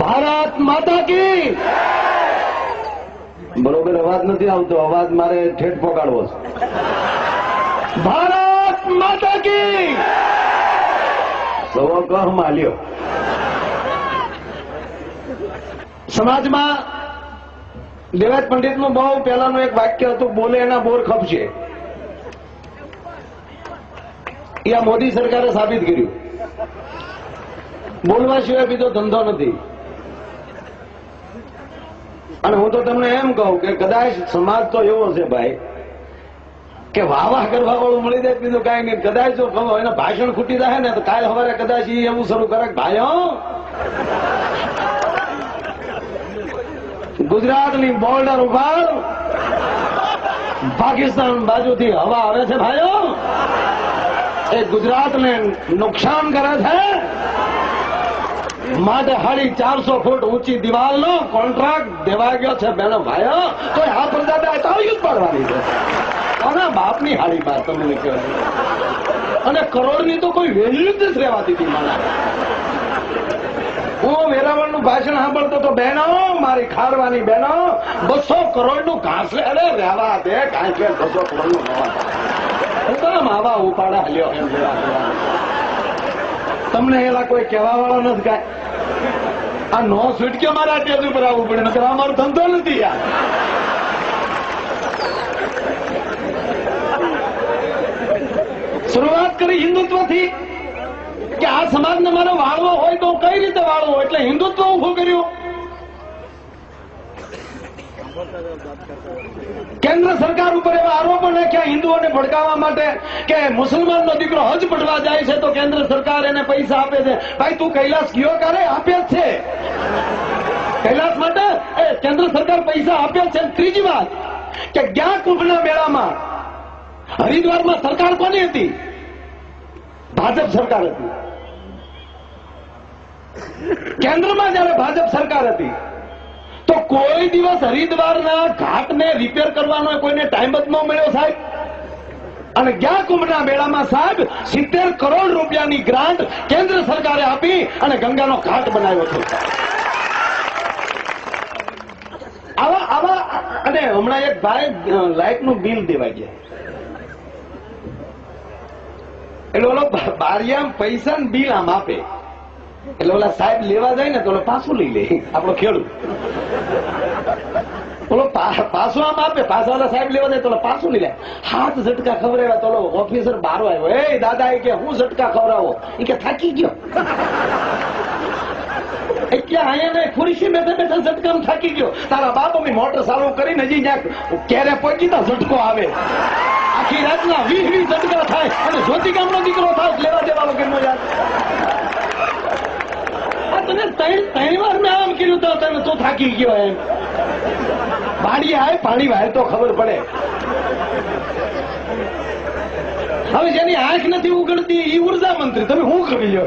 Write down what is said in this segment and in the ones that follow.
ભારત માતા કી બરોબર અવાજ નથી આવતો, અવાજ મારે ઠેઠ પહોંચાડવો છે. ભારત માતા કી સવો કહ માલ્યો. સમાજમાં દેવાજ પંડિતનું બહુ પહેલાનું એક વાક્ય હતું, બોલે એના બોર ખપશે. એ આ મોદી સરકારે સાબિત કર્યું. બોલવા સિવાય બીજો ધંધો નથી. અને હું તો તમને એમ કહું કે કદાચ સમાજ તો એવો છે ભાઈ કે વાહ કરવા વાળું મળી જાય, બીજું કઈ નહીં. કદાચ જો એના ભાષણ ખૂટી જાય ને તો કાલ સવારે કદાચ એ એવું શરૂ કરે કે ભાઈઓ ગુજરાતની બોર્ડર ઉપર પાકિસ્તાન બાજુથી હવા આવે છે, ભાઈઓ એ ગુજરાતને નુકસાન કરે છે, માટે 450 ફૂટ ઊંચી દિવાલનો કોન્ટ્રાક્ટ દેવા ગયો છે બેનો ભાઈઓ. તો આ પ્રજાને યુદ્ધ પાડવાની છે. કોના બાપની હાડી બાર તમને કહેવાય. અને કરોડની તો કોઈ વેલ્યુ જ નથી રહેવાતી હતી મને. હું વેરાવળનું ભાષણ સાંભળતો તો બહેનો, મારી ખારવાની બહેનો, 200 કરોડનું ઘાસલે અરે રહેવા દે, ઘાસલે 200 કરોડનું હું તો માવા ઉપાડા હલ્યો એમ લેવા. તમને એલા કોઈ કહેવા વાળો નથી કાંઈ. આ નો છૂટકે મારા ટેજ ઉપર આવવું પડે, નકર અમારો ધંધો નથી યાર. શરૂઆત કરી હિન્દુત્વથી કે આ સમાજને મારો વાળવો હોય તો કઈ રીતે વાળવો, એટલે હિન્દુત્વ ઉભું કર્યું. કેન્દ્ર સરકાર ઉપર એવા આરોપો નાખ્યા હિન્દુઓને ભડકાવવા માટે કે મુસલમાનનો દીકરો હજ પડવા જાય છે તો કેન્દ્ર સરકાર એને પૈસા આપે છે. ભાઈ તું કૈલાસ ગયો ક્યારે? આપે જ છે. કૈલાસ માટે કેન્દ્ર સરકાર પૈસા આપે છે. ત્રીજી વાત કે ગયા કુંભના મેળામાં હરિદ્વારમાં સરકાર કોની હતી? ભાજપ સરકાર હતી. કેન્દ્રમાં જયારે ભાજપ સરકાર હતી તો કોઈ દિવસ હરિદ્વારના ઘાટને રિપેર કરવાનો કોઈને ટાઈમ જ ન મળ્યો સાહેબ. અને ગયા કુંભના મેળામાં સાહેબ 70 કરોડ રૂપિયાની ગ્રાન્ટ કેન્દ્ર સરકારે આપી અને ગંગાનો ઘાટ બનાવ્યો છે. આવા અને હમણાં એક ભાઈ લાઇટનું બિલ દેવાઈ ગયા એટલે ઓલો બારિયામ પૈસા ને બિલ આમ આપે એટલે ઓલા સાહેબ લેવા જાય ને તો પાછું લઈ લે. આપણો ખેડૂત ઓલો પાછું આમ આપે, પાછા ઓલા સાહેબ લેવા જાય તો પાછું લઈ લે. 7 ઝટકા ખવડાવ્યા તો ઓલો ઓફિસર બારો આવ્યો. એ દાદા એ કે હું ઝટકા ખવડાવો? એ કે થાકી ગયો. અહીંયા ખુરશી બેઠા બેઠા ઝટકા થાકી ગયો. તારા બાપ અમે મોટર ચાલુ કરીને હજી જ્યાં ક્યારે પહોંચી તા ઝટકો આવે. આખી રાતના 20 ઝટકા થાય અને જ્યોતિકામનો દીકરો થાય લેવા દેવા વગરનો યાર. તને 3 વાર મેં આમ કર્યું તો તને તો થાકી ગયો એમ. પાણી આવે પાણી વાય તો ખબર પડે. હવે જેની આંખ નથી ઉગડતી એ ઉર્જા મંત્રી, તમે શું કરી લ્યો?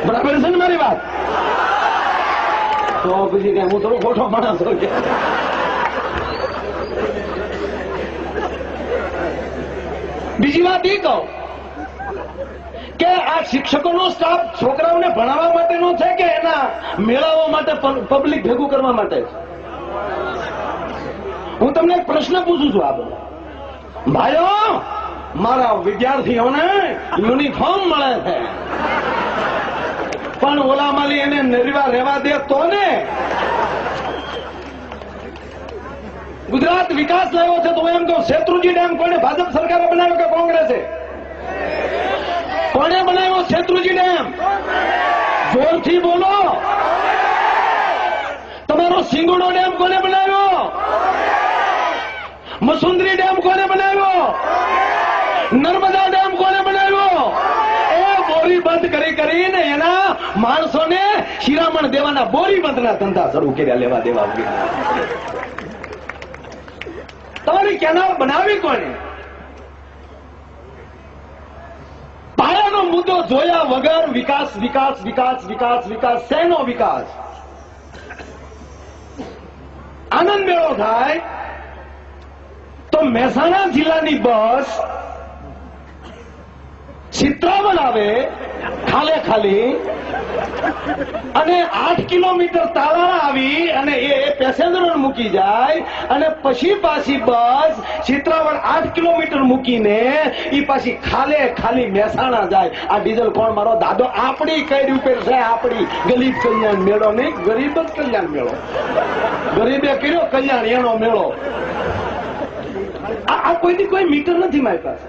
બરાબર છે ને મારી વાત? તો પછી કે હું થોડો ખોટો માણસ છું. બીજી વાત એ કહું કે આ શિક્ષકોનો સ્ટાફ છોકરાઓને ભણાવવા માટેનો છે કે એના મેળાઓ માટે પબ્લિક ભેગું કરવા માટે છે? હું તમને એક પ્રશ્ન પૂછું છું. આ બધા ભાઈઓ, મારા વિદ્યાર્થીઓને યુનિફોર્મ મળે છે પણ ઓલા માલી એને નિર્વા રહેવા દે તો ને. ગુજરાત વિકાસ લાવ્યો છે તો હું એમ કહું, શેત્રુંજી ડેમ કોને ભાજપ સરકારે બનાવ્યો કે કોંગ્રેસે? કોને બનાવ્યો શેત્રુંજી ડેમ? જોરથી બોલો. તમારો સિંગોડો ડેમ કોને બનાવ્યો? મસુંદરી ડેમ કોને બનાવ્યો? નર્મદા ડેમ કોને બનાવ્યો? એ બોરી બંધ કરીને એના માણસોને શિરામણ દેવાના બોરી બંધના ધંધા શરૂ કર્યા લેવા દેવા વગર. તમારી કેનાલ બનાવી કોને? પાયાનો મુદ્દો જોયા વગર વિકાસ વિકાસ વિકાસ વિકાસ વિકાસ શેનો વિકાસ? આનંદ મેળો થાય તો મહેસાણા જિલ્લાની બસ ચિત્રાવણ આવે ખાલે ખાલી અને 8 કિલોમીટર તાલાળા આવી અને એ પેસેન્જરો મૂકી જાય અને પછી પાછી બસ ચિત્રાવણ 8 કિલોમીટર મૂકીને એ પાછી ખાલે ખાલી મહેસાણા જાય. આ ડીઝલ કોણ? મારો દાદો. આપણી કઈ ઉપર છે? આપણી ગરીબ કલ્યાણ મેળો નહીં, ગરીબ જ કલ્યાણ મેળો. ગરીબે કર્યો કલ્યાણ એનો મેળો. આ કોઈની કોઈ મીટર નથી મારી પાસે.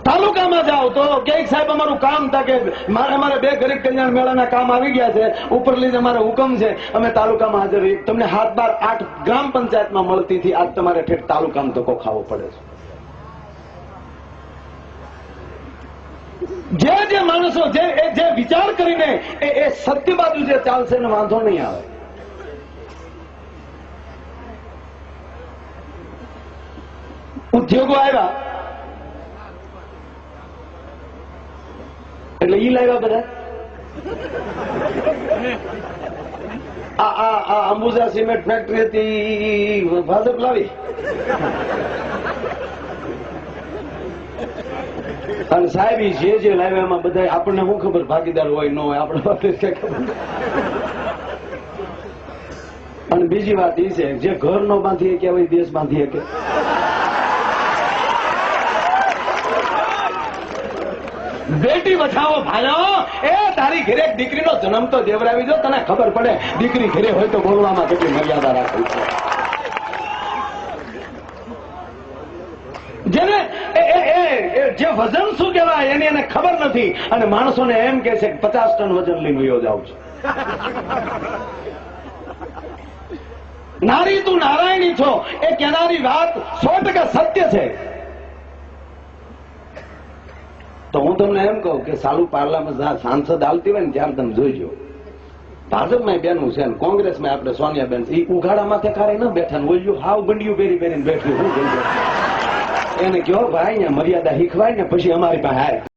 તાલુકામાં જાઓ તો કે સાહેબ અમારું કામ था કે અમારે 2 ગરીબ કલ્યાણ મેળાના કામ આવી ગયા છે, ઉપર લઈને અમારે હુકમ છે, અમે તાલુકામાં હાજર રહી. તમને 7-8 ગ્રામ પંચાયતમાં મળતી હતી, આજ તમારે ઠેઠ તાલુકામાં ધક્કો ખાવો પડે છે. જે માણસો જે વિચાર કરીને એ સત્ય બાજુ જે ચાલશે ને વાંધો નહીં આવે. ઉદ્યોગો આવ્યા એટલે ઈ લાવ્યા બધા. આ અંબુજા સિમેન્ટ ફેક્ટરી હતી, ભાજપ લાવી. અને સાહેબ જે લાવ્યા એમાં બધા આપણને શું ખબર ભાગીદાર હોય ન હોય, આપણે પાસે કઈ ખબર. અને બીજી વાત એ છે, જે ઘર નો બાંધી કે હવે દેશ બાંધી કે. બેટી બચાવો ભાઈઓ. એ તારી ઘરે દીકરીનો જન્મ તો દેવરાવી દો, તને ખબર પડે દીકરી ઘરે હોય તો બોલવામાં કેટલી મર્યાદા રાખવી છે. જેને જે વજન શું કહેવાય એની એને ખબર નથી, અને માણસોને એમ કે છે કે 50 ટન વજન લઈને વયો જાઉં છું. નારી તું નારાયણી છો એ કહેનારી વાત 100% સત્ય છે. તો હું તમને એમ કહું કે સાલું પાર્લામાં સાંસદ આવતી હોય ને ત્યારે તમે જોઈજો. ભાજપમાં બેનું છે ને કોંગ્રેસમાં આપણે સોનિયાબેન એ ઉઘાડા માથે કારે ન બેઠા ને ઓલ્યું હાવ ગંડિયું પહેરીને બેઠું. એને કહો ભાઈ અહીંયા મર્યાદા શીખવાય ને પછી અમારી પાસે